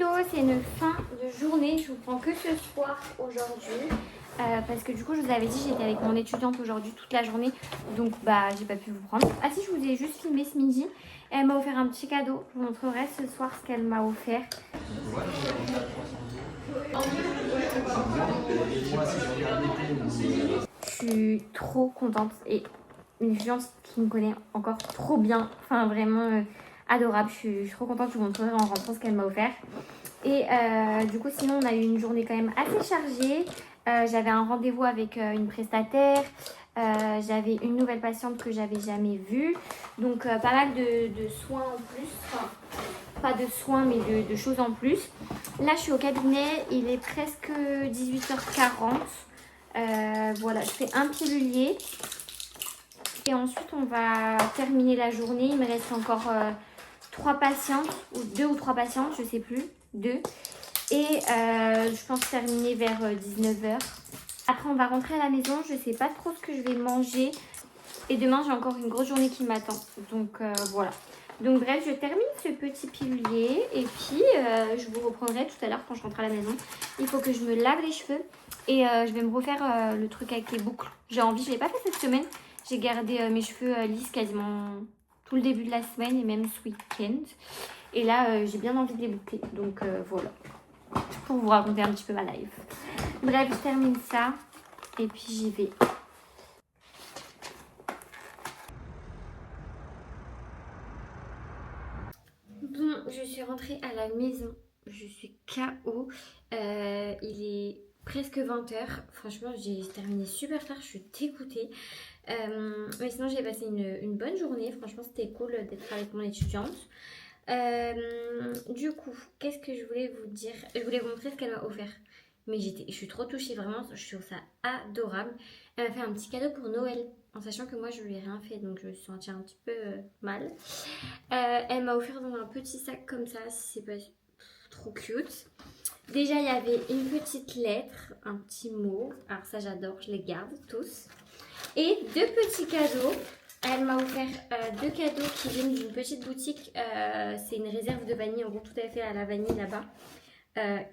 Hello, c'est une fin de journée, je vous prends que ce soir aujourd'hui parce que du coup je vous avais dit j'étais avec mon étudiante aujourd'hui toute la journée donc bah j'ai pas pu vous prendre. Ah si, je vous ai juste filmé ce midi, elle m'a offert un petit cadeau, je vous montrerai ce soir ce qu'elle m'a offert. Je suis trop contente et une étudiante qui me connaît encore trop bien, enfin vraiment adorable, je suis trop contente, je vous montrerai en rentrant ce qu'elle m'a offert. Et du coup, sinon, on a eu une journée quand même assez chargée. J'avais un rendez-vous avec une prestataire. J'avais une nouvelle patiente que j'avais jamais vue. Donc, pas mal de soins en plus. Enfin, pas de soins, mais de choses en plus. Là, je suis au cabinet. Il est presque 18h40. Voilà, je fais un pilulier. Et ensuite, on va terminer la journée. Il me reste encore 3 patientes, ou 2 ou 3 patientes, je sais plus. 2. Et je pense terminer vers 19h. Après, on va rentrer à la maison. Je sais pas trop ce que je vais manger. Et demain, j'ai encore une grosse journée qui m'attend. Donc voilà. Donc bref, je termine ce petit pilulier. Et puis, je vous reprendrai tout à l'heure quand je rentre à la maison. Il faut que je me lave les cheveux. Et je vais me refaire le truc avec les boucles. J'ai envie, je ne l'ai pas fait cette semaine. J'ai gardé mes cheveux lisses quasiment tout le début de la semaine et même ce week-end. Et là, j'ai bien envie de les boucler. Donc voilà. Pour vous raconter un petit peu ma life. Bref, je termine ça. Et puis j'y vais. Bon, je suis rentrée à la maison. Je suis KO. Il est presque 20h. Franchement, j'ai terminé super tard. Je suis dégoûtée. Mais sinon, j'ai passé une bonne journée. Franchement, c'était cool d'être avec mon étudiante. Du coup, qu'est-ce que je voulais vous dire? Je voulais vous montrer ce qu'elle m'a offert. Mais je suis trop touchée, vraiment. Je trouve ça adorable. Elle m'a fait un petit cadeau pour Noël. En sachant que moi, je lui ai rien fait. Donc, je me suis sentie un petit peu mal. Elle m'a offert dans un petit sac comme ça. C'est pas trop cute. Déjà, il y avait une petite lettre, un petit mot. Alors ça, j'adore, je les garde tous. Et 2 petits cadeaux. Elle m'a offert 2 cadeaux qui viennent d'une petite boutique. C'est une réserve de vanille, en gros, tout à fait à la vanille là-bas.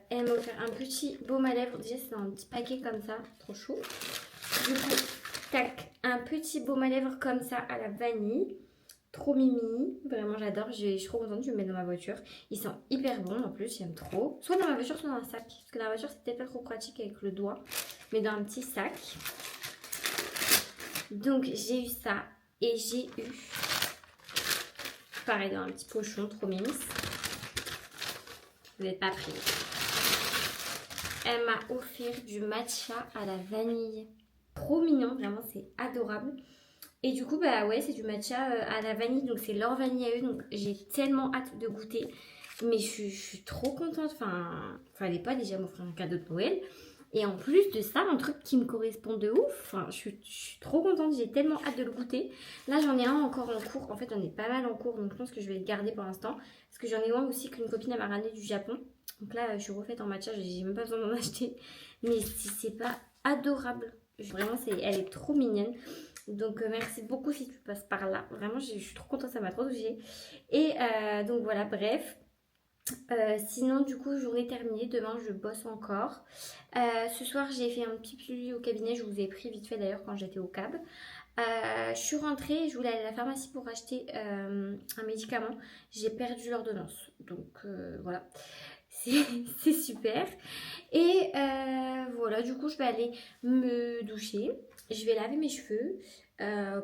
Elle m'a offert un petit baume à lèvres. Déjà, c'est dans un petit paquet comme ça, trop chou. Du coup, tac, un petit baume à lèvres comme ça à la vanille. Trop mimi, vraiment j'adore, je suis trop contente, je le mets dans ma voiture. Ils sont hyper bons en plus, j'aime trop. Soit dans ma voiture, soit dans un sac. Parce que dans la voiture, c'est peut-être pas trop pratique avec le doigt. Mais dans un petit sac. Donc j'ai eu ça. Et j'ai eu, pareil, dans un petit pochon, trop mimi. Vous n'êtes pas pris. Elle m'a offert du matcha à la vanille. Trop mignon, vraiment, c'est adorable. Et du coup, bah ouais, c'est du matcha à la vanille, donc c'est leur vanille à eux, donc j'ai tellement hâte de goûter. Mais je suis trop contente, enfin, fallait pas déjà m'offrir un cadeau de Noël. Et en plus de ça, un truc qui me correspond de ouf, enfin, je suis trop contente, j'ai tellement hâte de le goûter. Là, j'en ai un encore en cours, en fait, j'en ai pas mal en cours, donc je pense que je vais le garder pour l'instant. Parce que j'en ai un aussi qu'une copine m'a ramené du Japon. Donc là, je suis refaite en matcha, j'ai même pas besoin d'en acheter. Mais si c'est pas adorable, vraiment, elle est trop mignonne. Donc merci beaucoup si tu passes par là. Vraiment, je suis trop contente, ça m'a trop touchée. Et donc voilà, bref. Sinon, du coup, journée terminée. Demain, je bosse encore. Ce soir, j'ai fait un petit pilulier au cabinet. Je vous ai pris vite fait d'ailleurs quand j'étais au cab. Je suis rentrée. Je voulais aller à la pharmacie pour acheter un médicament. J'ai perdu l'ordonnance. Donc voilà. C'est super. Et voilà, du coup, je vais aller me doucher. Je vais laver mes cheveux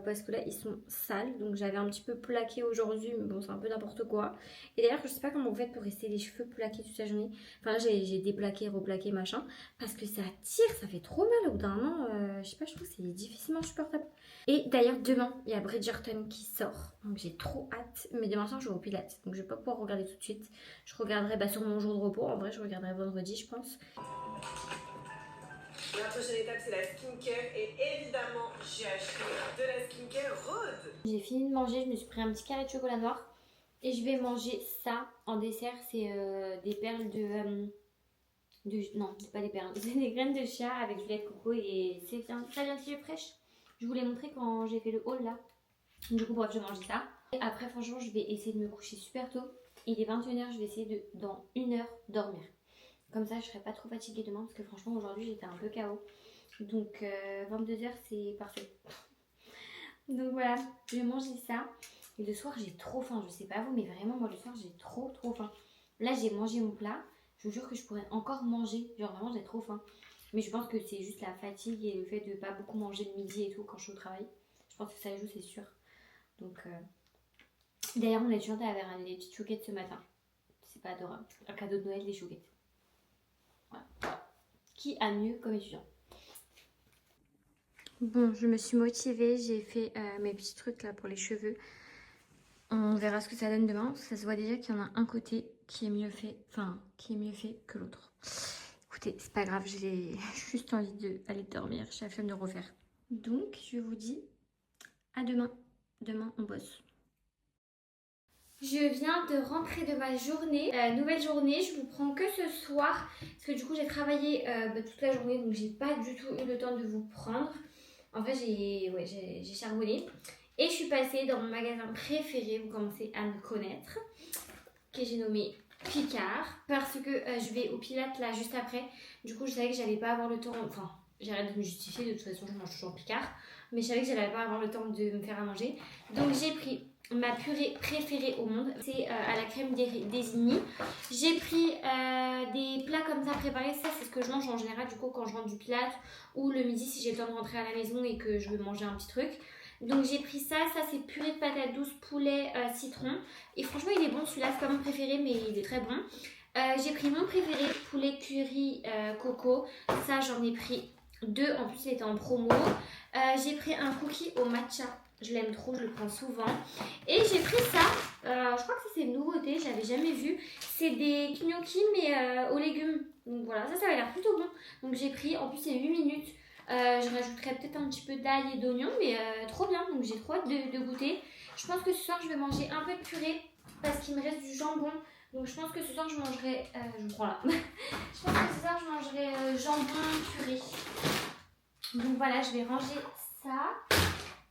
parce que là, ils sont sales. Donc, j'avais un petit peu plaqué aujourd'hui, mais bon, c'est un peu n'importe quoi. Et d'ailleurs, je sais pas comment vous faites pour rester les cheveux plaqués toute la journée. Enfin, là, j'ai déplaqué, replaqué, machin. Parce que ça tire, ça fait trop mal au bout d'un moment. Je sais pas, je trouve que c'est difficilement supportable. Et d'ailleurs, demain, il y a Bridgerton qui sort. Donc, j'ai trop hâte. Mais demain soir, je vais au Pilates. Donc, je vais pas pouvoir regarder tout de suite. Je regarderai sur mon jour de repos. En vrai, je regarderai vendredi, je pense. La prochaine étape, c'est la skincare. Et évidemment, j'ai acheté de la skincare Rhode. J'ai fini de manger, je me suis pris un petit carré de chocolat noir. Et je vais manger ça en dessert. C'est des perles non, c'est pas des perles. C'est des graines de chia avec du lait de coco. Et ça vient de chez fraîche. Je vous l'ai montré quand j'ai fait le haul là. Du coup, bref, je mange ça. Et après, franchement, je vais essayer de me coucher super tôt. Il est 21h, je vais essayer de, dans 1 heure, dormir. Comme ça, je serai pas trop fatiguée demain parce que franchement, aujourd'hui, j'étais un peu KO. Donc 22h, c'est parfait. Donc voilà, je vais manger ça. Et le soir, j'ai trop faim. Je sais pas vous, mais vraiment, moi, le soir, j'ai trop faim. Là, j'ai mangé mon plat. Je vous jure que je pourrais encore manger. Genre, vraiment, j'ai trop faim. Mais je pense que c'est juste la fatigue et le fait de pas beaucoup manger le midi et tout quand je suis au travail. Je pense que ça joue, c'est sûr. Donc, d'ailleurs, mon étudiante avait ramené des petites chouquettes ce matin. C'est pas adorable. Un cadeau de Noël, des chouquettes. Voilà. Qui a mieux comme étudiant? Bon, je me suis motivée, j'ai fait mes petits trucs là pour les cheveux. On verra ce que ça donne demain. Ça se voit déjà qu'il y en a un côté qui est mieux fait, que l'autre. Écoutez, c'est pas grave, j'ai juste envie d'aller dormir. J'ai la flemme de refaire. Donc, je vous dis à demain. Demain, on bosse. Je viens de rentrer de ma journée, nouvelle journée, je vous prends que ce soir parce que du coup j'ai travaillé toute la journée donc j'ai pas du tout eu le temps de vous prendre. En vrai j'ai charbonné et je suis passée dans mon magasin préféré, vous commencez à me connaître, que j'ai nommé Picard parce que je vais au Pilates là juste après. Du coup je savais que j'allais pas avoir le temps, enfin j'arrête de me justifier, de toute façon je mange toujours Picard, mais je savais que j'allais pas avoir le temps de me faire à manger. Donc j'ai pris ma purée préférée au monde, c'est à la crème désignée. J'ai pris des plats comme ça préparés, ça c'est ce que je mange en général du coup quand je rentre du pilates ou le midi si j'ai le temps de rentrer à la maison et que je veux manger un petit truc. Donc j'ai pris ça c'est purée de patates douces, poulet, citron. Et franchement il est bon, celui-là c'est pas mon préféré mais il est très bon. J'ai pris mon préféré, poulet curry coco, ça j'en ai pris 2, en plus il était en promo. J'ai pris un cookie au matcha. Je l'aime trop, je le prends souvent. Et j'ai pris ça, je crois que ça c'est une nouveauté, j'avais jamais vu. C'est des gnocchis mais aux légumes. Donc voilà, ça avait l'air plutôt bon. Donc j'ai pris, en plus c'est 8 minutes. Je rajouterai peut-être un petit peu d'ail et d'oignon, mais trop bien. Donc j'ai trop hâte de goûter. Je pense que ce soir je vais manger un peu de purée parce qu'il me reste du jambon. Donc je pense que ce soir je mangerai, je me prends là. Je pense que ce soir je mangerai jambon purée. Donc voilà, je vais ranger ça.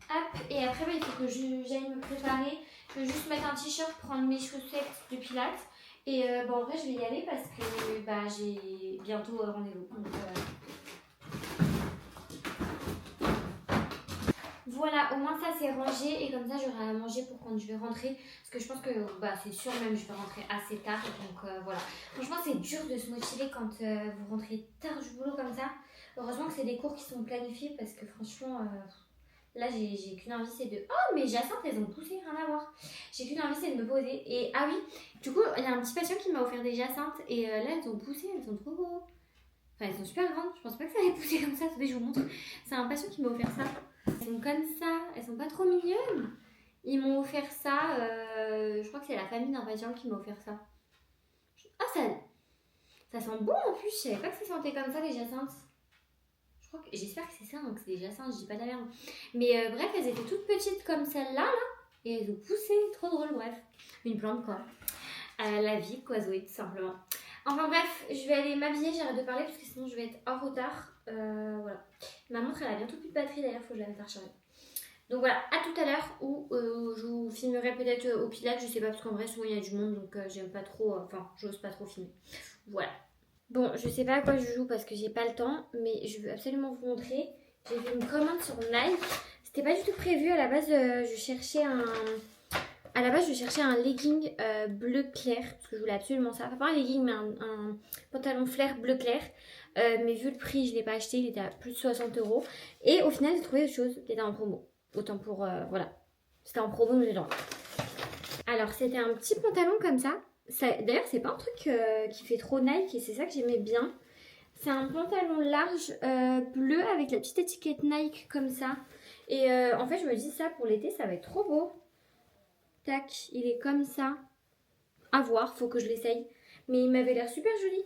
Hop, et après il faut que j'aille me préparer. Je vais juste mettre un t-shirt, prendre mes chaussettes de pilates. Et en vrai je vais y aller parce que j'ai bientôt rendez-vous. Donc, voilà, au moins ça c'est rangé et comme ça j'aurai à manger pour quand je vais rentrer. Parce que je pense que c'est sûr même je vais rentrer assez tard. Donc voilà. Franchement c'est dur de se motiver quand vous rentrez tard du boulot comme ça. Heureusement que c'est des cours qui sont planifiés parce que franchement... Là, j'ai qu'une envie, c'est de... Oh, mais Jacinthe, elles ont poussé, rien à voir. J'ai qu'une envie, c'est de me poser. Et ah oui, du coup, il y a un petit patient qui m'a offert des jacinthes. Et là, elles ont poussé, elles sont trop gros. Enfin, elles sont super grandes. Je pense pas que ça allait pousser comme ça. Attendez, je vous montre. C'est un patient qui m'a offert ça. Elles sont comme ça. Elles sont pas trop mignonnes. Ils m'ont offert ça. Je crois que c'est la famille d'un patient qui m'a offert ça. Ah, ça sent bon en plus. Je savais pas que ça sentait comme ça, les jacinthes. J'espère que c'est ça, hein, que c'est des jacinthes, je dis pas de la merde. Mais bref, elles étaient toutes petites comme celle-là, là, et elles ont poussé, trop drôle, bref. Une plante, quoi. La vie, quoi, Zoé, tout simplement. Enfin bref, je vais aller m'habiller, j'arrête de parler, parce que sinon je vais être en retard. Voilà. Ma montre, elle a bientôt plus de batterie, d'ailleurs, faut que je la mette à recharger. Donc voilà, à tout à l'heure, où je vous filmerai peut-être au Pilates, je sais pas, parce qu'en vrai, souvent il y a du monde, donc j'aime pas trop, j'ose pas trop filmer. Voilà. Bon, je sais pas à quoi je joue parce que j'ai pas le temps, mais je veux absolument vous montrer. J'ai fait une commande sur Nike. C'était pas du tout prévu. À la base, je cherchais un legging bleu clair parce que je voulais absolument ça. Enfin, pas un legging, mais un pantalon flair bleu clair. Mais vu le prix, je l'ai pas acheté. Il était à plus de 60 €. Et au final, j'ai trouvé autre chose qui était en promo. Autant pour voilà. C'était en promo, mais genre. Alors, c'était un petit pantalon comme ça. D'ailleurs, c'est pas un truc qui fait trop Nike et c'est ça que j'aimais bien. C'est un pantalon large bleu avec la petite étiquette Nike comme ça. Et en fait, je me dis ça pour l'été, ça va être trop beau. Tac, il est comme ça. À voir, faut que je l'essaye. Mais il m'avait l'air super joli.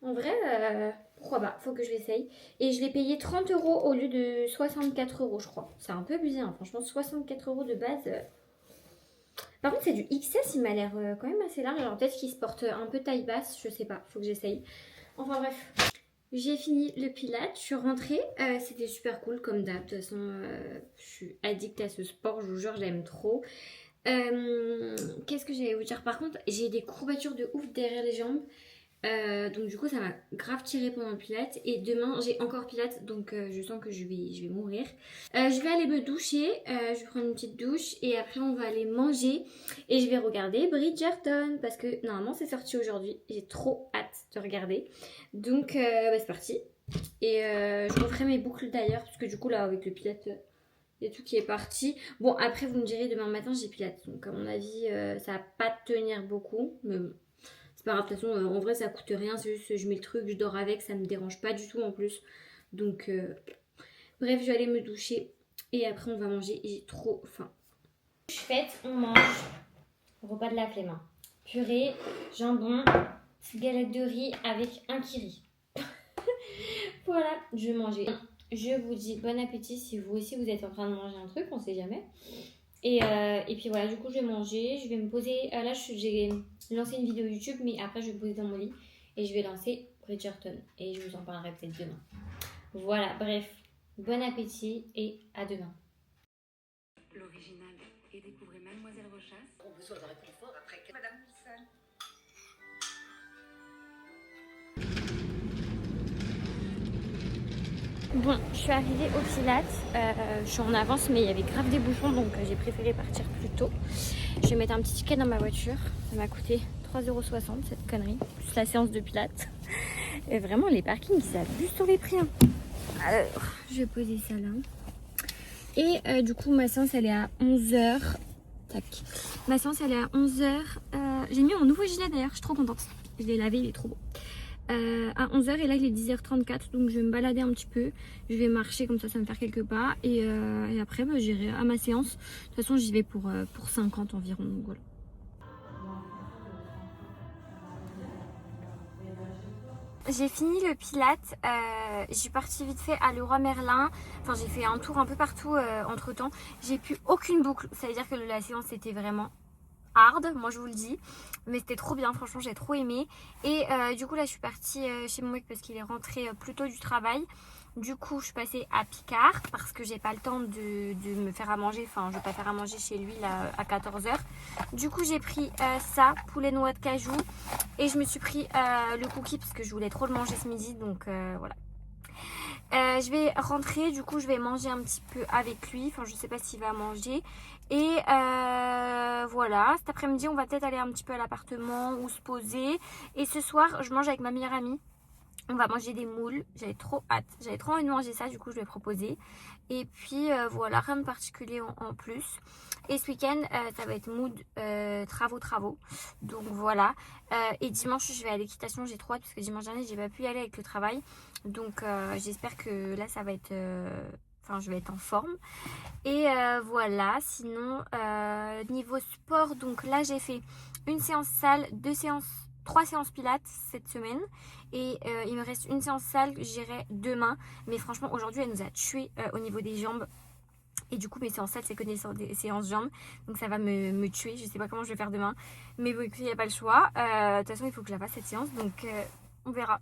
En vrai, pourquoi pas, faut que je l'essaye. Et je l'ai payé 30 € au lieu de 64 €, je crois. C'est un peu abusé, hein. Franchement, 64 € de base. Par contre, c'est du XS, il m'a l'air quand même assez large. Alors peut-être qu'il se porte un peu taille basse, je sais pas, faut que j'essaye. Enfin bref, j'ai fini le pilates, je suis rentrée. C'était super cool comme d'hab. De toute façon, je suis addict à ce sport, je vous jure, j'aime trop. Qu'est-ce que j'allais vous dire? Par contre, j'ai des courbatures de ouf derrière les jambes. Donc du coup ça m'a grave tiré pendant le pilates. Et demain j'ai encore pilates, donc je sens que je vais mourir. Je vais aller me doucher, je vais prendre une petite douche. Et après on va aller manger. Et je vais regarder Bridgerton, parce que normalement c'est sorti aujourd'hui. J'ai trop hâte de regarder. Donc c'est parti. Et je referai mes boucles d'ailleurs, parce que du coup là avec le pilates il y a tout qui est parti. Bon après vous me direz demain matin j'ai pilates, donc à mon avis ça va pas tenir beaucoup. Mais bon, c'est pas grave, de toute façon, en vrai, ça coûte rien. C'est juste, je mets le truc, je dors avec, ça me dérange pas du tout en plus. Donc, bref, je vais aller me doucher et après, on va manger. J'ai trop faim. Je fête, on mange. Repas de la flemme. Hein. Purée, jambon, petite galette de riz avec un kiri. Voilà, je vais manger. Je vous dis bon appétit si vous aussi vous êtes en train de manger un truc, on sait jamais. Et puis voilà, du coup je vais manger, je vais me poser. Là j'ai lancé une vidéo YouTube, mais après je vais me poser dans mon lit et je vais lancer Bridgerton. Et je vous en parlerai peut-être demain. Voilà, bref, bon appétit et à demain. L'original et découvrez Mademoiselle Rochasse. Ont besoin de réconfort après que Madame Wilson. Bon, je suis arrivée au Pilates. Je suis en avance, mais il y avait grave des bouchons, donc j'ai préféré partir plus tôt. Je vais mettre un petit ticket dans ma voiture. Ça m'a coûté 3,60 € cette connerie, plus la séance de Pilates. Et vraiment, les parkings, ils abusent sur les prix. Hein. Alors, je vais poser ça là. Et du coup, ma séance, elle est à 11h. Tac. Ma séance, elle est à 11h. J'ai mis mon nouveau gilet d'ailleurs, je suis trop contente. Je l'ai lavé, il est trop beau. À 11h et là il est 10h34, donc je vais me balader un petit peu, je vais marcher comme ça va me faire quelques pas et après j'irai à ma séance. De toute façon j'y vais pour 50 environ, donc voilà. J'ai fini le pilates, je suis partie vite fait à Leroy Merlin, enfin j'ai fait un tour un peu partout entre temps. J'ai plus aucune boucle, ça veut dire que la séance était vraiment hard, moi je vous le dis, mais c'était trop bien, franchement j'ai trop aimé. Et du coup là je suis partie chez mon mec parce qu'il est rentré plus tôt du travail. Du coup je suis passée à Picard parce que j'ai pas le temps de me faire à manger, enfin je vais pas faire à manger chez lui là à 14h. Du coup j'ai pris ça, poulet noix de cajou, et je me suis pris le cookie parce que je voulais trop le manger ce midi, donc voilà. Je vais rentrer, du coup je vais manger un petit peu avec lui, enfin je sais pas s'il va manger. Et voilà, cet après-midi on va peut-être aller un petit peu à l'appartement ou se poser. Et ce soir je mange avec ma meilleure amie, on va manger des moules, j'avais trop hâte, j'avais trop envie de manger ça, du coup je vais proposer. Et puis voilà, rien de particulier en plus. Et ce week-end ça va être mood travaux, donc voilà. Et dimanche je vais à l'équitation, j'ai trop hâte parce que dimanche dernier j'ai pas pu y aller avec le travail. Donc j'espère que là ça va être... Enfin, je vais être en forme. Et voilà, sinon, niveau sport, donc là, j'ai fait une séance salle, 3 séances pilates cette semaine. Et il me reste une séance salle que j'irai demain. Mais franchement, aujourd'hui, elle nous a tués au niveau des jambes. Et du coup, mes séances salles, c'est que des séances jambes. Donc ça va me tuer. Je sais pas comment je vais faire demain. Mais bon, écoutez, il n'y a pas le choix. De toute façon, il faut que je la fasse cette séance. Donc on verra.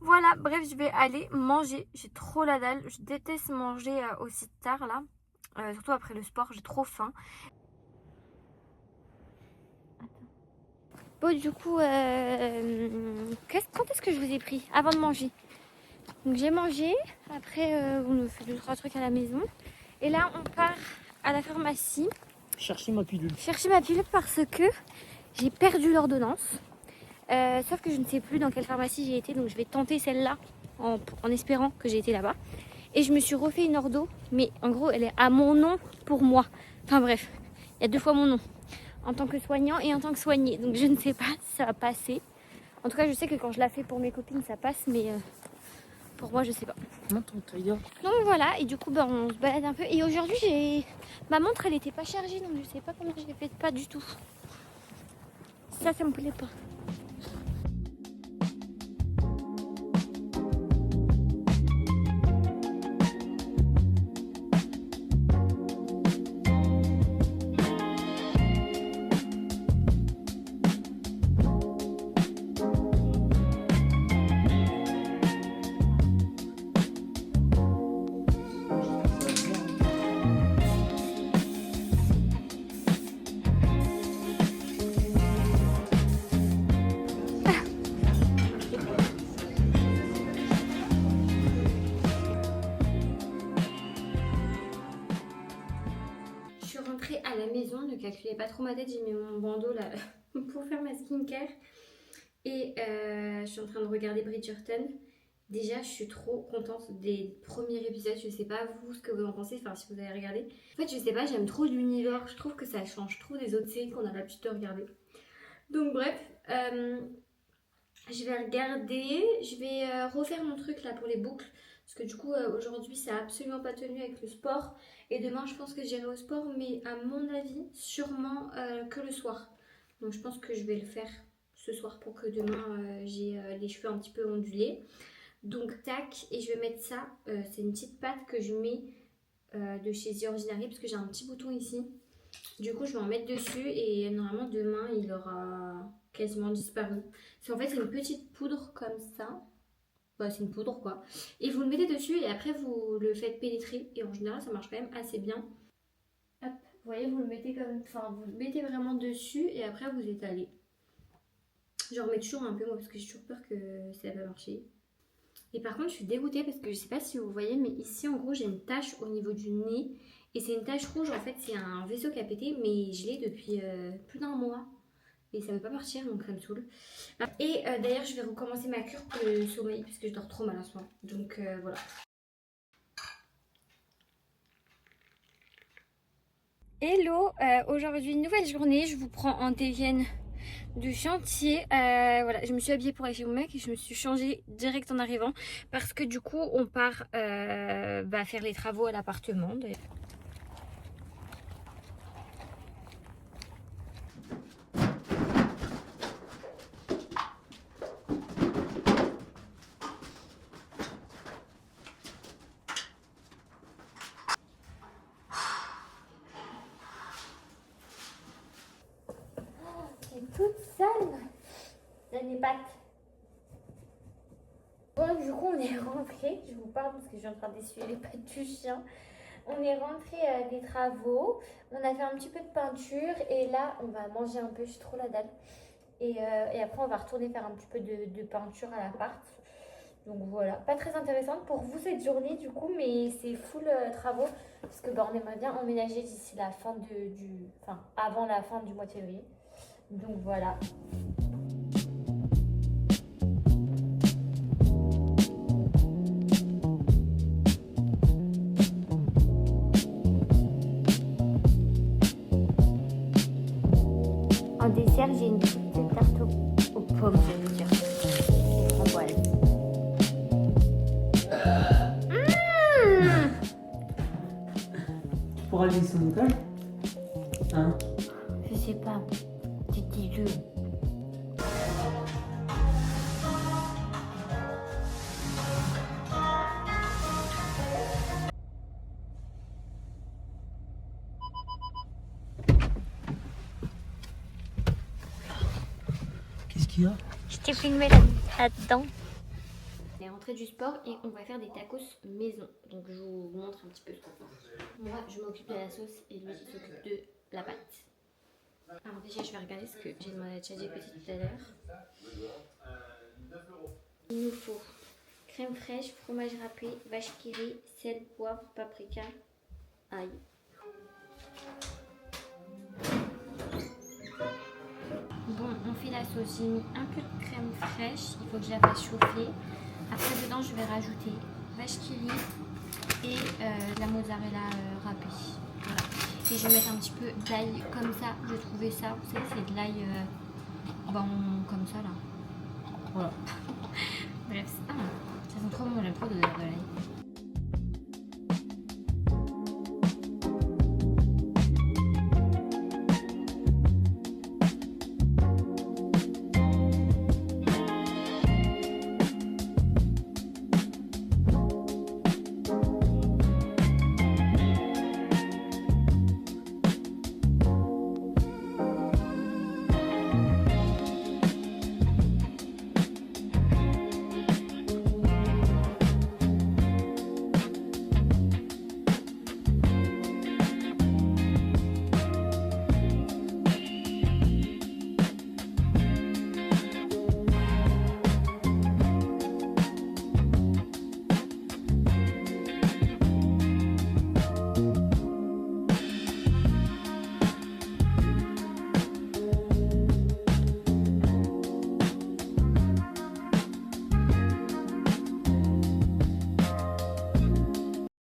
Voilà, bref, je vais aller manger. J'ai trop la dalle. Je déteste manger aussi tard là. Surtout après le sport, j'ai trop faim. Bon, du coup, quand est-ce que je vous ai pris? Avant de manger. Donc j'ai mangé. Après, on a fait 2-3 trucs à la maison. Et là, on part à la pharmacie. Chercher ma pilule. Chercher ma pilule parce que j'ai perdu l'ordonnance. Sauf que je ne sais plus dans quelle pharmacie j'ai été, donc je vais tenter celle-là en espérant que j'ai été là-bas. Et je me suis refait une ordo, mais en gros elle est à mon nom pour moi. Enfin bref, il y a 2 fois mon nom, en tant que soignant et en tant que soigné. Donc je ne sais pas si ça va passer. En tout cas je sais que quand je la fais pour mes copines ça passe, mais pour moi je sais pas. Donc voilà, et du coup on se balade un peu. Et aujourd'hui ma montre elle était pas chargée, donc je sais pas comment je l'ai fait, pas du tout. Ça me plaît pas. calculais pas trop ma tête, j'ai mis mon bandeau là pour faire ma skincare. Et je suis en train de regarder Bridgerton. Déjà, je suis trop contente des premiers épisodes. Je sais pas vous ce que vous en pensez, enfin si vous avez regardé. En fait, je sais pas, j'aime trop l'univers. Je trouve que ça change trop des autres séries qu'on a l'habitude de regarder. Donc bref, je vais regarder. Je vais refaire mon truc là pour les boucles. Parce que du coup, aujourd'hui, ça a absolument pas tenu avec le sport. Et demain, je pense que j'irai au sport. Mais à mon avis, sûrement que le soir. Donc je pense que je vais le faire ce soir pour que demain, j'ai les cheveux un petit peu ondulés. Donc tac, et je vais mettre ça, c'est une petite pâte que je mets de chez The Ordinary parce que j'ai un petit bouton ici. Du coup je vais en mettre dessus et normalement demain il aura quasiment disparu. En fait c'est une petite poudre comme ça, bah, c'est une poudre quoi. Et vous le mettez dessus et après vous le faites pénétrer et en général ça marche quand même assez bien. Hop, vous voyez vous le mettez comme, enfin vous le mettez vraiment dessus et après vous étalez. J'en remets toujours un peu moi parce que j'ai toujours peur que ça va pas marcher. Et par contre, je suis dégoûtée parce que je sais pas si vous voyez, mais ici en gros, j'ai une tache au niveau du nez. Et c'est une tache rouge, en fait, c'est un vaisseau qui a pété, mais je l'ai depuis plus d'1 mois. Et ça ne veut pas partir, donc ça me saoule. Et d'ailleurs, je vais recommencer ma cure pour le sommeil parce que je dors trop mal en ce moment. Donc voilà. Hello, aujourd'hui, nouvelle journée. Je vous prends en TGN du chantier. Voilà, je me suis habillée pour aller chez mon mec et je me suis changée direct en arrivant parce que du coup on part faire les travaux à l'appartement. C'est toute sale. J'ai mes pattes. Bon, du coup, on est rentré. Je vous parle parce que je suis en train d'essuyer les pattes du chien. On est rentré des travaux. On a fait un petit peu de peinture. Et là, on va manger un peu. Je suis trop la dalle. Et après, on va retourner faire un petit peu de peinture à l'appart. Donc voilà. Pas très intéressante pour vous cette journée du coup. Mais c'est full travaux. Parce que on aimerait bien emménager d'ici la fin avant la fin du mois de février. Donc voilà. En dessert, j'ai une petite tarte aux pommes, je veux dire. Aux framboises. Tu pourras lui son montage hein? Je sais pas. Dis-le. Qu'est-ce qu'il y a? Je t'ai filmé là-dedans. On est rentré du sport et on va faire des tacos maison. Donc je vous montre un petit peu ce qu'on fait. Moi je m'occupe de la sauce et lui il s'occupe de la pâte. Alors déjà je vais regarder ce que j'ai demandé à ChatGPT tout à l'heure. Il nous faut crème fraîche, fromage râpé, vache qui rit, sel, poivre, paprika, ail. Bon, on fait la sauce. J'ai mis un peu de crème fraîche. Il faut que je la fasse chauffer. Après, dedans, je vais rajouter vache qui rit et la mozzarella râpée. Voilà. Et je vais mettre un petit peu d'ail comme ça. Je trouvais ça. Vous savez, c'est de l'ail comme ça là. Voilà. Bref, ça sent trop bon. J'aime trop de l'ail.